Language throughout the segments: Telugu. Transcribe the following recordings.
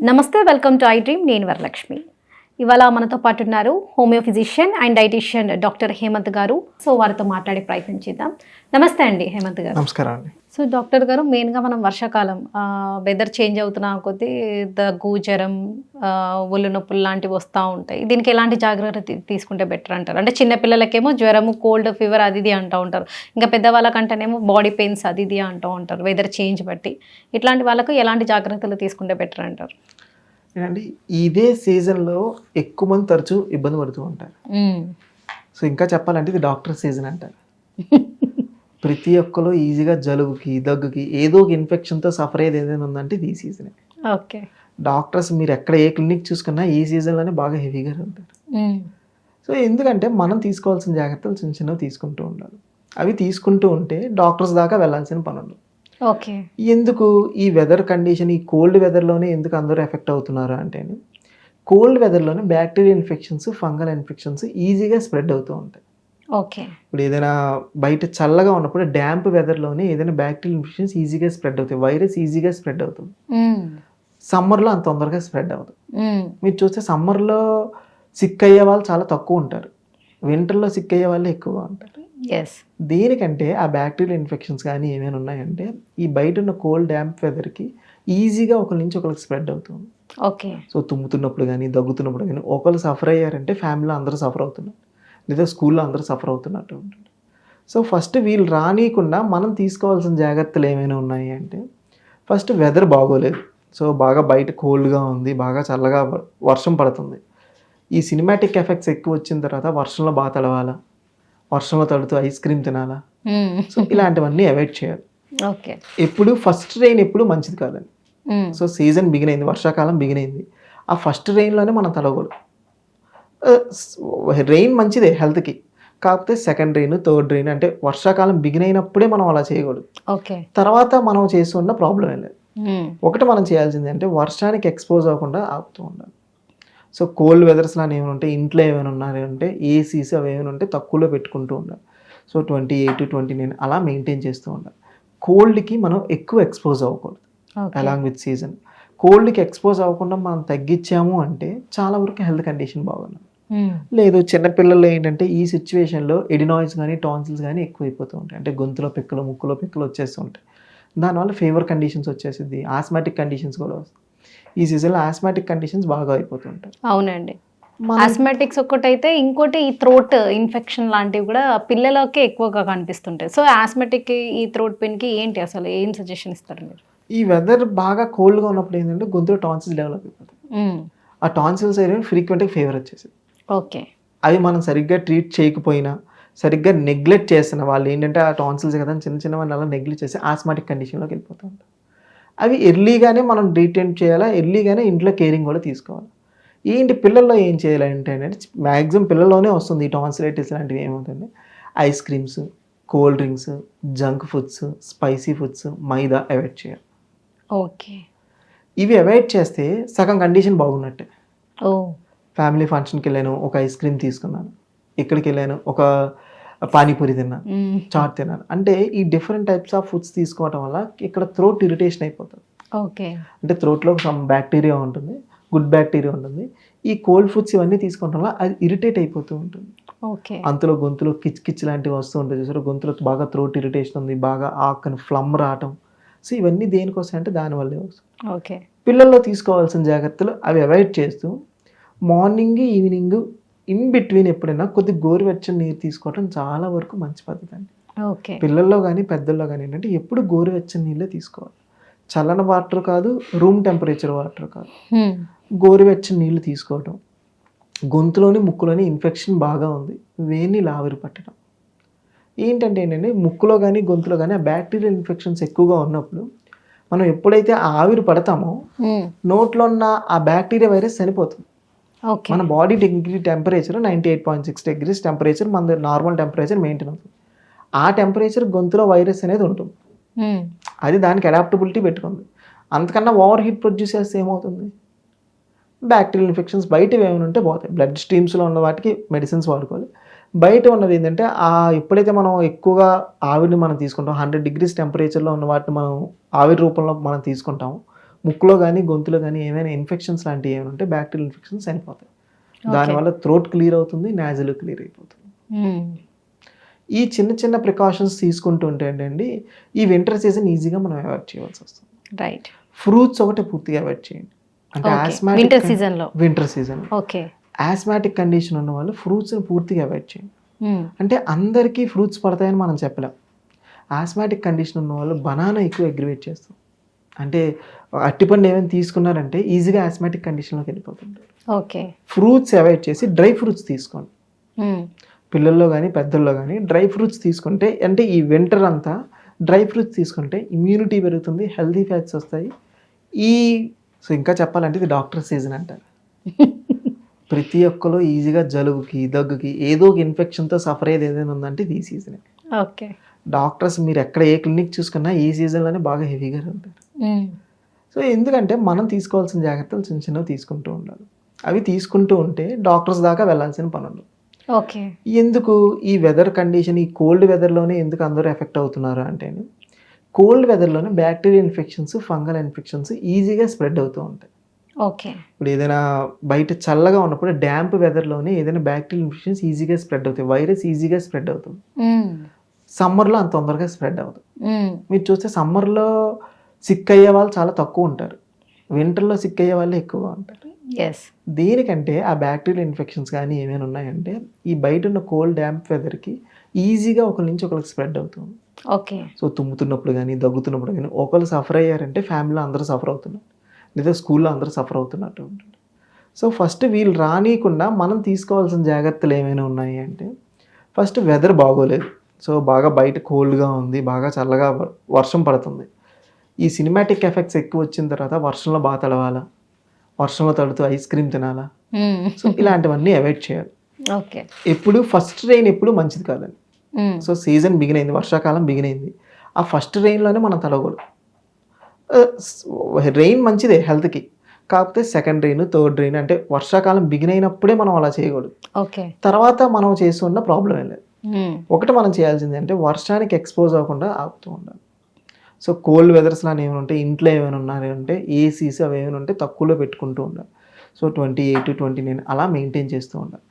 నమస్తే, వెల్కమ్ టు ఐ డ్రీమ్. నేను వరలక్ష్మి. ఇవాళ మనతో పాటు ఉన్నారు homeo physician and dietician doctor Hemant గారు. సో వారితో మాట్లాడే ప్రయత్నం చేద్దాం. నమస్తే అండి హేమంత్ గారు. నమస్కారం అండి. సో డాక్టర్ గారు, మెయిన్గా మనం వర్షాకాలం వెదర్ చేంజ్ అవుతున్న కొద్దీ దగ్గు, జ్వరం, ఒళ్ళు నొప్పులు లాంటివి వస్తూ ఉంటాయి. దీనికి ఎలాంటి జాగ్రత్త తీసుకుంటే బెటర్ అంటారు? అంటే చిన్నపిల్లలకేమో జ్వరము, కోల్డ్, ఫీవర్ అది ఇది అంటూ ఉంటారు. ఇంకా పెద్దవాళ్ళకంటేనేమో బాడీ పెయిన్స్ అది ఇది అంటూ ఉంటారు వెదర్ చేంజ్ బట్టి. ఇట్లాంటి వాళ్ళకు ఎలాంటి జాగ్రత్తలు తీసుకుంటే బెటర్ అంటారు? ఏంటంటే ఇదే సీజన్లో ఎక్కువ మంది తరచూ ఇబ్బంది పడుతూ ఉంటారు. సో ఇంకా చెప్పాలంటే ఇది డాక్టర్ సీజన్ అంటారు. ప్రతి ఒక్కరు ఈజీగా జలుబుకి, దగ్గుకి, ఏదో ఒక ఇన్ఫెక్షన్తో సఫర్ అయ్యేది ఏదైనా ఉందంటే ఇది ఈ సీజనే. ఓకే. డాక్టర్స్ మీరు ఎక్కడ ఏ క్లినిక్ చూసుకున్నా ఈ సీజన్లోనే బాగా హెవీగా ఉంటారు. సో ఎందుకంటే మనం తీసుకోవాల్సిన జాగ్రత్తలు చిన్న చిన్నవి తీసుకుంటూ ఉండాలి. అవి తీసుకుంటూ ఉంటే డాక్టర్స్ దాకా వెళ్ళాల్సిన పని ఉండదు. ఓకే. ఎందుకు ఈ వెదర్ కండిషన్, ఈ కోల్డ్ వెదర్లోనే ఎందుకు అందరూ ఎఫెక్ట్ అవుతున్నారు అంటే, కోల్డ్ వెదర్లోనే బ్యాక్టీరియల్ ఇన్ఫెక్షన్స్, ఫంగల్ ఇన్ఫెక్షన్స్ ఈజీగా స్ప్రెడ్ అవుతూ ఉంటాయి. ఓకే. ఇప్పుడు ఏదైనా బయట చల్లగా ఉన్నప్పుడు డ్యాంప్ వెదర్లోనే ఏదైనా బ్యాక్టీరియల్ ఇన్ఫెక్షన్స్ ఈజీగా స్ప్రెడ్ అవుతాయి. వైరస్ ఈజీగా స్ప్రెడ్ అవుతుంది. సమ్మర్లో అంత తొందరగా స్ప్రెడ్ అవుతుంది. మీరు చూస్తే సమ్మర్లో సిక్ అయ్యే వాళ్ళు చాలా తక్కువ ఉంటారు, వింటర్లో సిక్ అయ్యే వాళ్ళు ఎక్కువగా ఉంటారు. దేనికంటే ఆ బ్యాక్టీరియల్ ఇన్ఫెక్షన్స్ కానీ ఏమైనా ఉన్నాయంటే ఈ బయట ఉన్న కోల్డ్ డ్యాంప్ వెదర్కి ఈజీగా ఒకరి నుంచి ఒకరికి స్ప్రెడ్ అవుతుంది. ఓకే. సో తుమ్ముతున్నప్పుడు కానీ, దగ్గుతున్నప్పుడు కానీ ఒకళ్ళు సఫర్ అయ్యారంటే ఫ్యామిలీలో అందరూ సఫర్ అవుతున్నారు, లేదా స్కూల్లో అందరూ సఫర్ అవుతున్నట్టు ఉంటుంది. సో ఫస్ట్ వీళ్ళు రానియకుండా మనం తీసుకోవాల్సిన జాగ్రత్తలు ఏమైనా ఉన్నాయి అంటే, ఫస్ట్ వెదర్ బాగోలేదు. సో బాగా బయట కోల్డ్గా ఉంది, బాగా చల్లగా వర్షం పడుతుంది. ఈ సినిమాటిక్ ఎఫెక్ట్స్ ఎక్కువ వచ్చిన తర్వాత వర్షంలో బాగా తడవాలా, వర్షంలో తడుతూ ఐస్ క్రీమ్ తినాలా, సో ఇలాంటివన్నీ అవాయిడ్ చేయాలి. ఓకే. ఎప్పుడు ఫస్ట్ రెయిన్ ఎప్పుడు మంచిది కాదండి. సో సీజన్ బిగిన్ అయింది, వర్షాకాలం బిగిన్ అయింది, ఆ ఫస్ట్ రెయిన్లోనే మనం తడవకూడదు. రెయిన్ మంచిదే హెల్త్కి, కాకపోతే సెకండ్ రెయిన్, థర్డ్ రెయిన్ అంటే వర్షాకాలం బిగిన్ అయినప్పుడే మనం అలా చేయకూడదు. ఓకే. తర్వాత మనం చేస్తున్న ప్రాబ్లం ఏం లేదు. ఒకటి మనం చేయాల్సింది అంటే వర్షానికి ఎక్స్పోజ్ అవ్వకుండా ఆపుతూ ఉండాలి. సో కోల్డ్ వెదర్స్లో ఏమైనా ఉంటే, ఇంట్లో ఏమైనా ఉన్నారంటే ఏసీస్ అవి ఏమైనా ఉంటే తక్కువలో పెట్టుకుంటూ ఉండాలి. సో 28, 29 అలా మెయింటైన్ చేస్తూ ఉండాలి. కోల్డ్కి మనం ఎక్కువ ఎక్స్పోజ్ అవ్వకూడదు. అలాంగ్ విత్ సీజన్ కోల్డ్కి ఎక్స్పోజ్ అవ్వకుండా మనం తగ్గించాము అంటే చాలా వరకు హెల్త్ కండిషన్ బాగున్నాం. లేదు చిన్నపిల్లలు ఏంటంటే ఈ సిచ్యువేషన్లో ఎడినాయిడ్స్ కానీ, టాన్సిల్స్ కానీ ఎక్కువైపోతూ ఉంటాయి. అంటే గొంతులో పిక్కలు, ముక్కులో పిక్కలు వచ్చేస్తూ ఉంటాయి. దానివల్ల ఫీవర్ కండిషన్స్ వచ్చేసింది, ఆస్మాటిక్ కండిషన్స్ కూడా వస్తాయి. ఈ సీజన్లో ఆస్మాటిక్ కండిషన్స్ బాగా అయిపోతుంటాయి. అవునండి. ఆస్మాటిక్స్ ఒకటైతే, ఇంకోటి ఈ థ్రోట్ ఇన్ఫెక్షన్ లాంటివి కూడా పిల్లలకే ఎక్కువగా కనిపిస్తుంటాయి. సో ఆస్మాటిక్, ఈ థ్రోట్ పెయిన్కి ఏంటి అసలు ఏం సజెషన్ ఇస్తారు మీరు? ఈ వెదర్ బాగా కోల్డ్గా ఉన్నప్పుడు ఏంటంటే గొంతులో టాన్సిల్స్ డెవలప్ అయిపోతాయి. ఆ టాన్సిల్స్ అయితే ఫ్రీక్వెంట్గా ఫీవర్ వచ్చేసింది. ఓకే. అవి మనం సరిగ్గా ట్రీట్ చేయకపోయినా, సరిగ్గా నెగ్లెక్ట్ చేస్తున్న వాళ్ళు ఏంటంటే ఆ టాన్సిల్స్ కదా చిన్న చిన్న వాళ్ళు అలా నెగ్లెక్ట్ చేసి ఆస్మాటిక్ కండిషన్లోకి వెళ్ళిపోతూ ఉంటారు. అవి ఎర్లీగానే మనం ట్రీట్మెంట్ చేయాలా, ఎర్లీగానే ఇంట్లో కేరింగ్ కూడా తీసుకోవాలి. ఏంటి పిల్లల్లో ఏం చేయాలంటే మ్యాక్సిమం పిల్లల్లోనే వస్తుంది ఈ టాన్సిలైటిస్ లాంటివి. ఏమవుతుంది, ice creams, cold drinks, junk foods, spicy foods, maida avoid చేయాలి. ఓకే. ఇవి అవాయిడ్ చేస్తే సగం కండిషన్ బాగున్నట్టే. ఓ ఫ్యామిలీ ఫంక్షన్కి వెళ్ళాను, ఒక ఐస్ క్రీమ్ తీసుకున్నాను, ఇక్కడికి వెళ్ళాను, ఒక పానీపూరి తిన్నాను, చాట్ తిన్నాను అంటే ఈ డిఫరెంట్ టైప్స్ ఆఫ్ ఫుడ్స్ తీసుకోవడం వల్ల ఇక్కడ థ్రోట్ ఇరిటేషన్ అయిపోతుంది. ఓకే. అంటే థ్రోట్లో సమ్ బ్యాక్టీరియా ఉంటుంది, గుడ్ బ్యాక్టీరియా ఉంటుంది. ఈ కోల్డ్ ఫుడ్స్ ఇవన్నీ తీసుకోవడం వల్ల అది ఇరిటేట్ అయిపోతూ ఉంటుంది. ఓకే. అంతలో గొంతులో కిచ్ కిచ్ లాంటివి వస్తూ ఉంటాయి చూసారు, గొంతులో బాగా థ్రోట్ ఇరిటేషన్ ఉంది, బాగా ఆకని ఫ్లమ్ రావటం. సో ఇవన్నీ దేనికోసం అంటే దానివల్లే వస్తుంది. ఓకే. పిల్లల్లో తీసుకోవాల్సిన జాగ్రత్తలు అవి అవాయిడ్ చేస్తూ మార్నింగ్, ఈవినింగ్ ఇన్ బిట్వీన్ ఎప్పుడైనా కొద్ది గోరువెచ్చని నీరు తీసుకోవడం చాలా వరకు మంచి పద్ధతి అండి. ఓకే. పిల్లల్లో కానీ పెద్దల్లో కానీ ఏంటంటే ఎప్పుడు గోరువెచ్చని నీళ్ళే తీసుకోవాలి. చల్లని వాటర్ కాదు, రూమ్ టెంపరేచర్ వాటర్ కాదు, గోరువెచ్చని నీళ్ళు తీసుకోవటం. గొంతులోని, ముక్కులోని ఇన్ఫెక్షన్ బాగా ఉంది, వేడి నీళ్ళు ఆవిరి పట్టడం. ఏంటంటే ముక్కులో కానీ, గొంతులో కానీ ఆ బ్యాక్టీరియల్ ఇన్ఫెక్షన్స్ ఎక్కువగా ఉన్నప్పుడు మనం ఎప్పుడైతే ఆవిరి పడతామో నోట్లో ఉన్న ఆ బ్యాక్టీరియా వైరస్ చనిపోతుంది. మన body degree temperature 98.6 degrees temperature మన నార్మల్ టెంపరేచర్ మెయింటైన్ అవుతుంది. ఆ టెంపరేచర్ గొంతులో వైరస్ అనేది ఉంటుంది, అది దానికి అడాప్టబిలిటీ పెట్టుకుంది. అంతకన్నా ఓవర్ హీట్ ప్రొడ్యూస్ చేస్తే ఏమవుతుంది, బ్యాక్టీరియల్ ఇన్ఫెక్షన్స్ బయటవి ఏమైనా ఉంటే పోతాయి. బ్లడ్ స్ట్రీమ్స్లో ఉన్న వాటికి మెడిసిన్స్ వాడుకోవాలి. బయట ఉన్నది ఏంటంటే ఎప్పుడైతే మనం ఎక్కువగా ఆవిరిని మనం తీసుకుంటాం, 100 degrees టెంపరేచర్లో ఉన్న వాటిని మనం ఆవిరి రూపంలో మనం తీసుకుంటాము, ముక్కులో కానీ గొంతులో కానీ ఏమైనా ఇన్ఫెక్షన్స్ లాంటివి ఏమైనా ఉంటే బ్యాక్టీరియల్ ఇన్ఫెక్షన్స్ చనిపోతాయి. దానివల్ల థ్రోట్ క్లియర్ అవుతుంది, నాజిల్ క్లియర్ అయిపోతుంది. ఈ చిన్న చిన్న ప్రికాషన్స్ తీసుకుంటూ ఉంటే ఏంటండి ఈ వింటర్ సీజన్ ఈజీగా మనం అవాయిడ్ చేయవలసి వస్తుంది. రైట్. ఫ్రూట్స్ ఒకటి పూర్తిగా అవాయిడ్ చేయండి. అంటే వింటర్ సీజన్లో ఓకే ఆస్మాటిక్ కండిషన్ ఉన్న వాళ్ళు ఫ్రూట్స్ని పూర్తిగా అవాయిడ్ చేయండి. అంటే అందరికీ ఫ్రూట్స్ పడతాయని మనం చెప్పలేం. ఆస్మాటిక్ కండిషన్ ఉన్న వాళ్ళు బనానా ఎక్కువ అగ్రివేట్ చేస్తాం. అంటే అట్టిపండు ఏమైనా తీసుకున్నారంటే ఈజీగా ఆస్మాటిక్ కండిషన్లోకి వెళ్ళిపోతుంటారు. ఓకే. ఫ్రూట్స్ అవాయిడ్ చేసి డ్రై ఫ్రూట్స్ తీసుకోండి. పిల్లల్లో కానీ పెద్దల్లో కానీ డ్రై ఫ్రూట్స్ తీసుకుంటే అంటే ఈ వింటర్ అంతా డ్రై ఫ్రూట్స్ తీసుకుంటే ఇమ్యూనిటీ పెరుగుతుంది, హెల్తీ ఫ్యాట్స్ వస్తాయి. సో ఇంకా చెప్పాలంటే ఇది డాక్టర్ సీజన్ అంటారు. ప్రతి ఒక్కరు ఈజీగా జలుబుకి దగ్గుకి ఏదో ఒక ఇన్ఫెక్షన్తో సఫర్ అయ్యేది ఏదైనా ఉందంటే ఇది ఈ సీజనే. ఓకే. డాక్టర్స్ మీరు ఎక్కడ ఏ క్లినిక్ చూసుకున్నా ఈ సీజన్లోనే బాగా హెవీగా ఉంటారు. సో ఎందుకంటే మనం తీసుకోవాల్సిన జాగ్రత్తలు చిన్న చిన్నవి తీసుకుంటూ ఉండాలి. అవి తీసుకుంటూ ఉంటే డాక్టర్స్ దాకా వెళ్ళాల్సిన పని ఉండదు. ఓకే. ఎందుకు ఈ వెదర్ కండిషన్, ఈ కోల్డ్ వెదర్లోనే ఎందుకు అందరూ ఎఫెక్ట్ అవుతున్నారు అంటే కోల్డ్ వెదర్లోనే బ్యాక్టీరియల్ ఇన్ఫెక్షన్స్, ఫంగల్ ఇన్ఫెక్షన్స్ ఈజీగా స్ప్రెడ్ అవుతూ ఉంటాయి. ఓకే. ఇప్పుడు ఏదైనా బయట చల్లగా ఉన్నప్పుడు డ్యాంప్ వెదర్లోనే ఏదైనా బ్యాక్టీరియల్ ఇన్ఫెక్షన్స్ ఈజీగా స్ప్రెడ్ అవుతాయి, వైరస్ ఈజీగా స్ప్రెడ్ అవుతుంది. సమ్మర్లో అంత తొందరగా స్ప్రెడ్ అవుతుంది. మీరు చూస్తే సమ్మర్లో సిక్ అయ్యే వాళ్ళు చాలా తక్కువ ఉంటారు, వింటర్లో సిక్ అయ్యే వాళ్ళు ఎక్కువగా ఉంటారు. దేనికంటే ఆ బ్యాక్టీరియల్ ఇన్ఫెక్షన్స్ కానీ ఏమైనా ఉన్నాయంటే ఈ బయట ఉన్న కోల్డ్ డ్యాంప్ వెదర్కి ఈజీగా ఒకరి నుంచి ఒకరికి స్ప్రెడ్ అవుతుంది. ఓకే. సో తుమ్ముతున్నప్పుడు కానీ దగ్గుతున్నప్పుడు కానీ ఒకరు సఫర్ అయ్యారంటే ఫ్యామిలీలో అందరూ సఫర్ అవుతున్నారు, లేదా స్కూల్లో అందరూ సఫర్ అవుతున్నట్టు ఉంటుంది. సో ఫస్ట్ వీళ్ళు రానియకుండా మనం తీసుకోవాల్సిన జాగ్రత్తలు ఏమైనా ఉన్నాయి అంటే ఫస్ట్ వెదర్ బాగోలేదు. సో బాగా బయట కోల్డ్గా ఉంది, బాగా చల్లగా వర్షం పడుతుంది. ఈ సినిమాటిక్ ఎఫెక్ట్స్ ఎక్కువ వచ్చిన తర్వాత వర్షంలో బాగా తడవాలా, వర్షంలో తడుతూ ఐస్ క్రీమ్ తినాలా, సో ఇలాంటివన్నీ అవాయిడ్ చేయాలి. ఓకే. ఎప్పుడు ఫస్ట్ రెయిన్ ఎప్పుడు మంచిది కాదండి. సో సీజన్ బిగిన్ అయింది, వర్షాకాలం బిగిన్ అయింది, ఆ ఫస్ట్ రెయిన్లోనే మనం తడవకూడదు. రెయిన్ మంచిదే హెల్త్కి, కాకపోతే సెకండ్ రెయిన్, థర్డ్ రెయిన్ అంటే వర్షాకాలం బిగిన్ అయినప్పుడే మనం అలా చేయకూడదు. ఓకే. తర్వాత మనం చేస్తున్న ప్రాబ్లం ఏం లేదు. ఒకటి మనం చేయాల్సింది అంటే వర్షానికి ఎక్స్పోజ్ అవ్వకుండా ఆపుతూ ఉండాలి. సో కోల్డ్ వెదర్స్ లానే ఏమైనా ఉంటే ఇంట్లో ఏమైనా ఉన్నాయంటే ఏసీస్ అవి ఏమైనా ఉంటే తక్కువలో పెట్టుకుంటూ ఉండాలి. సో 28, 29 అలా మెయింటైన్ చేస్తూ ఉండాలి.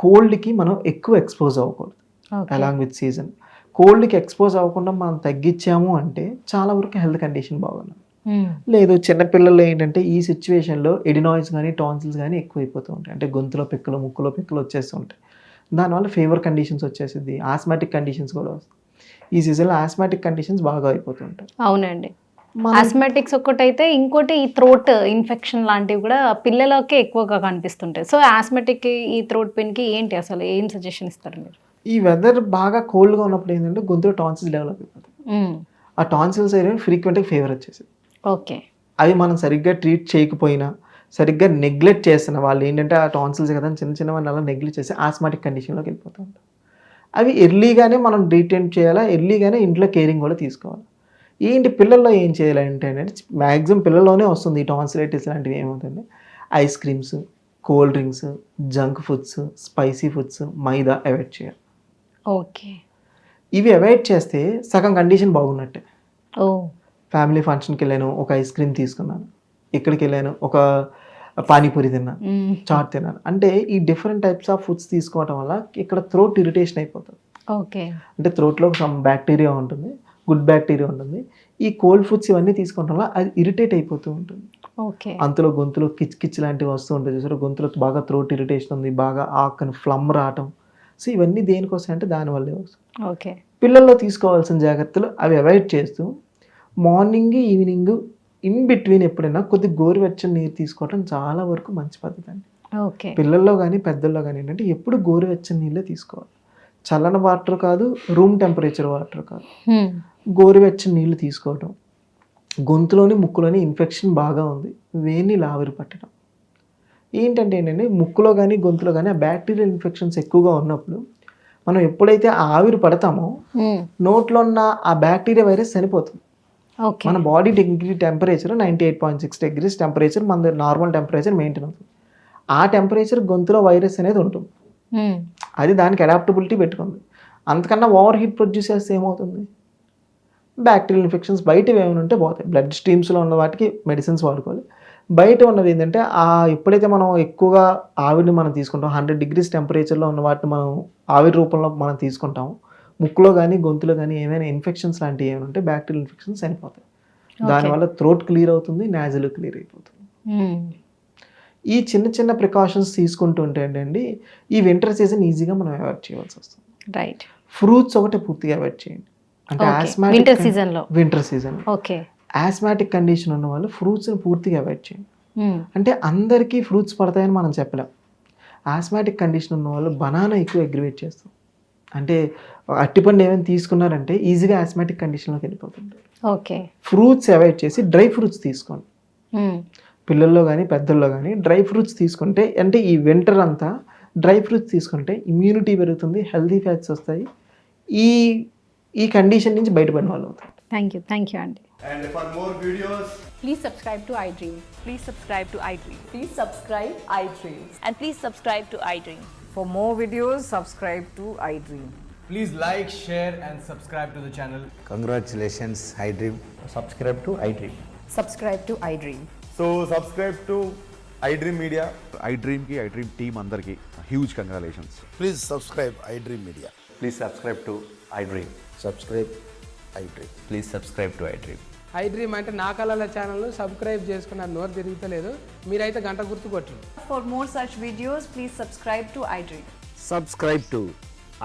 కోల్డ్కి మనం ఎక్కువ ఎక్స్పోజ్ అవ్వకూడదు. అలాంగ్ విత్ సీజన్ కోల్డ్కి ఎక్స్పోజ్ అవ్వకుండా మనం తగ్గించాము అంటే చాలా వరకు హెల్త్ కండిషన్ బాగున్నాం. లేదు చిన్నపిల్లలు ఏంటంటే ఈ సిచ్యువేషన్లో ఎడినాయిడ్స్ కానీ టాన్సిల్స్ కానీ ఎక్కువైపోతూ ఉంటాయి. అంటే గొంతులో పిక్కలు, ముక్కులో పిక్కలు వచ్చేస్తూ ఉంటాయి. దానివల్ల ఫీవర్ కండిషన్స్ వచ్చేసింది, ఆస్మాటిక్ కండిషన్స్ కూడా వస్తాయి. ఈ సీజన్లో ఆస్మాటిక్ కండిషన్స్ బాగా అయిపోతుంటాయి. అవునండి. ఆస్మాటిక్స్ ఒకటైతే ఇంకోటి ఈ థ్రోట్ ఇన్ఫెక్షన్ లాంటివి కూడా పిల్లలకే ఎక్కువగా కనిపిస్తుంటాయి. సో ఆస్మాటిక్ ఈ థ్రోట్ పెయిన్కి ఏంటి అసలు ఏం సజెషన్ ఇస్తారు మీరు? ఈ వెదర్ బాగా కోల్డ్గా ఉన్నప్పుడు ఏంటంటే గొంతులో టాన్సిల్స్ డెవలప్ అయిపోతాయి. ఆ టాన్సిల్స్ ఏరియా ఫ్రీక్వెంట్గా ఫీవర్ వచ్చేసింది. ఓకే. అవి మనం సరిగ్గా ట్రీట్ చేయకపోయినా, సరిగ్గా నెగ్లెక్ట్ చేస్తున్న వాళ్ళు ఏంటంటే ఆ టాన్సిల్స్ కదా చిన్న చిన్న వాళ్ళు అలా నెగ్లెక్ట్ చేసి ఆస్మాటిక్ కండిషన్లోకి వెళ్ళిపోతూ ఉంటారు. అవి ఎర్లీగానే మనం ట్రీట్మెంట్ చేయాలా, ఎర్లీగానే ఇంట్లో కేరింగ్ కూడా తీసుకోవాలి. ఏంటి పిల్లల్లో ఏం చేయాలంటే మ్యాక్సిమం పిల్లల్లోనే వస్తుంది ఈ టాన్సిలైటిస్ లాంటివి. ఏమవుతుంది ice creams, cold drinks, junk foods, spicy foods, maida avoid చేయాలి. ఓకే. ఇవి అవాయిడ్ చేస్తే సగం కండిషన్ బాగున్నట్టే. ఓ ఫ్యామిలీ ఫంక్షన్కి వెళ్ళాను, ఒక ఐస్ క్రీమ్ తీసుకున్నాను, ఇక్కడికి వెళ్ళాను, ఒక పానీపూరి తిన్నాను, చాట్ తిన్నాను అంటే ఈ డిఫరెంట్ టైప్స్ ఆఫ్ ఫుడ్స్ తీసుకోవడం వల్ల ఇక్కడ థ్రోట్ ఇరిటేషన్ అయిపోతుంది. ఓకే. అంటే థ్రోట్లో సమ్ బ్యాక్టీరియా ఉంటుంది, గుడ్ బ్యాక్టీరియా ఉంటుంది. ఈ కోల్డ్ ఫుడ్స్ ఇవన్నీ తీసుకోవడం వల్ల అది ఇరిటేట్ అయిపోతూ ఉంటుంది. ఓకే. అంతలో గొంతులో కిచ్ కిచ్ లాంటివి వస్తూ ఉంటాయి చూసారు, గొంతులో బాగా థ్రోట్ ఇరిటేషన్ ఉంది, బాగా ఆకని ఫ్లమ్ రావటం. సో ఇవన్నీ దేనికోసం అంటే దానివల్లే వస్తుంది. ఓకే. పిల్లల్లో తీసుకోవాల్సిన జాగ్రత్తలు అవి అవాయిడ్ చేస్తూ మార్నింగ్, ఈవినింగ్ ఇన్ బిట్వీన్ ఎప్పుడైనా కొద్ది గోరువెచ్చని నీరు తీసుకోవడం చాలా వరకు మంచి పద్ధతి అండి. ఓకే. పిల్లల్లో కానీ పెద్దల్లో కానీ ఏంటంటే ఎప్పుడు గోరువెచ్చని నీళ్ళే తీసుకోవాలి. చల్లని వాటర్ కాదు, రూమ్ టెంపరేచర్ వాటర్ కాదు, గోరువెచ్చని నీళ్ళు తీసుకోవటం. గొంతులోని ముక్కులోని ఇన్ఫెక్షన్ బాగా ఉంది, వేడిని ఆవిరి పట్టడం. ఏంటంటే ముక్కులో కానీ గొంతులో కానీ ఆ బ్యాక్టీరియల్ ఇన్ఫెక్షన్స్ ఎక్కువగా ఉన్నప్పుడు మనం ఎప్పుడైతే ఆవిరి పడతామో నోట్లో ఉన్న ఆ బ్యాక్టీరియా వైరస్ చనిపోతుంది. మన body degree temperature 98.6 degrees temperature మన నార్మల్ టెంపరేచర్ మెయింటైన్ అవుతుంది. ఆ టెంపరేచర్ గొంతులో వైరస్ అనేది ఉంటుంది, అది దానికి అడాప్టబిలిటీ పెట్టుకుంది. అంతకన్నా ఓవర్ హీట్ ప్రొడ్యూస్ చేస్తే ఏమవుతుంది, బ్యాక్టీరియల్ ఇన్ఫెక్షన్స్ బయటవి ఏమైనా ఉంటే పోతాయి. బ్లడ్ స్ట్రీమ్స్లో ఉన్న వాటికి మెడిసిన్స్ వాడుకోవాలి. బయట ఉన్నది ఏంటంటే ఎప్పుడైతే మనం ఎక్కువగా ఆవిరిని మనం తీసుకుంటాం 100 degrees టెంపరేచర్లో ఉన్న వాటిని మనం ఆవిరి రూపంలో మనం తీసుకుంటాం, ముక్కులో కానీ గొంతులో కానీ ఏమైనా ఇన్ఫెక్షన్స్ లాంటివి ఏమైనా ఉంటే బ్యాక్టీరియల్ ఇన్ఫెక్షన్స్ చనిపోతాయి. దానివల్ల థ్రోట్ క్లియర్ అవుతుంది, నాజల్ క్లియర్ అయిపోతుంది. ఈ చిన్న చిన్న ప్రికాషన్స్ తీసుకుంటూ ఉంటే ఏంటండి ఈ వింటర్ సీజన్ ఈజీగా మనం అవాయిడ్ చేయవలసి వస్తుంది. రైట్. ఫ్రూట్స్ ఒకటి పూర్తిగా అవాయిడ్ చేయండి. అంటే వింటర్ సీజన్లో ఓకే ఆస్మాటిక్ కండిషన్ ఉన్న వాళ్ళు ఫ్రూట్స్ని పూర్తిగా అవాయిడ్ చేయండి. అంటే అందరికీ ఫ్రూట్స్ పడతాయని మనం చెప్పలేం. ఆస్మాటిక్ కండిషన్ ఉన్న వాళ్ళు బనానా ఎక్కువ అగ్రివేట్ చేస్తాం. అంటే అట్టిపండు ఏమైనా తీసుకున్నారంటే ఈజీగా ఆస్మాటిక్ కండిషన్లోకి వెళ్ళిపోతుంటారు. ఓకే. ఫ్రూట్స్ అవాయిడ్ చేసి డ్రై ఫ్రూట్స్ తీసుకోండి. పిల్లల్లో కానీ పెద్దల్లో కానీ డ్రై ఫ్రూట్స్ తీసుకుంటే అంటే ఈ వింటర్ అంతా డ్రై ఫ్రూట్స్ తీసుకుంటే ఇమ్యూనిటీ పెరుగుతుంది, హెల్తీ ఫ్యాట్స్ వస్తాయి, ఈ కండిషన్ నుంచి బయటపడిన వాళ్ళు అవుతారు. థ్యాంక్ యూ అండి. And for more videos, Please subscribe to iDream. Please subscribe to iDream. Please subscribe iDream. And please subscribe to iDream. For more videos, subscribe to iDream. please like, share and subscribe to the channel. Congratulations, iDream. Subscribe to iDream. Subscribe to iDream. So subscribe to iDream Media. iDream ki iDream team andarki huge congratulations. Please subscribe iDream Media. Please subscribe to iDream. Subscribe iDream. Please subscribe to iDream. iDream అంటే నా కళల ఛానల్ సబ్స్క్రైబ్ చేసుకున్న నోరు తిరుగుతలేదు, మీరైతే గంట గుర్తు కొట్టండి. For more such videos, please subscribe to iDream. Subscribe to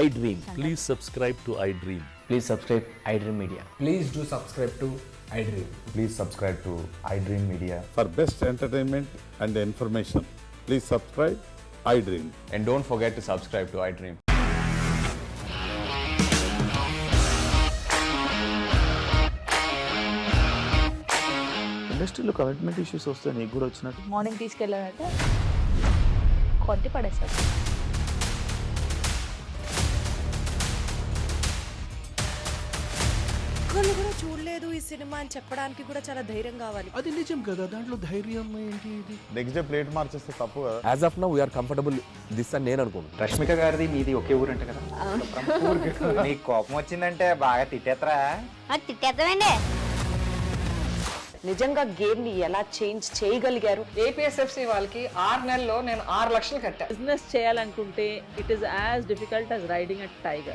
iDream. Please subscribe to iDream. Please subscribe iDream Media. Please do subscribe to iDream. Please subscribe to iDream Media. For best entertainment and information, please subscribe iDream. And don't forget to subscribe to iDream. ఇండస్ట్రీలో కమిట్మెంట్ ఇష్యూస్ వస్తే నీకు కూడా వచ్చినట్టు మార్నింగ్ తీసుకెళ్ళారంటే కొట్టి పడేస్తారు. ఒక్కళ్ళు కూడా చూడలేదు ఈ సినిమా అని చెప్పడానికి కూడా చాలా ధైర్యం కావాలి. అది నిజం కదా, దాంట్లో ధైర్యం ఏంటి? ఇది నెక్స్ట్ డే ప్లేట్ మార్చేస్తే తప్పు కదా. As of now, we are comfortable this అని నేను అనుకుంటున్నాను. రష్మిక గారిది మీది ఒకే ఊరంట కదా? నీకు కోపం వచ్చిందంటే బాగా తిట్టేత్తరా? తిట్టేద్దామండి. నిజంగా గేమ్ ని ఎలా చేంజ్ చేయగలిగారు? ఏపీఎస్ఎఫ్సి వాళ్ళకి 6 నెలల్లో నేను 6 లక్షలు కట్టా. బిజినెస్ చేయాలనుకుంటే it is as difficult as riding a tiger.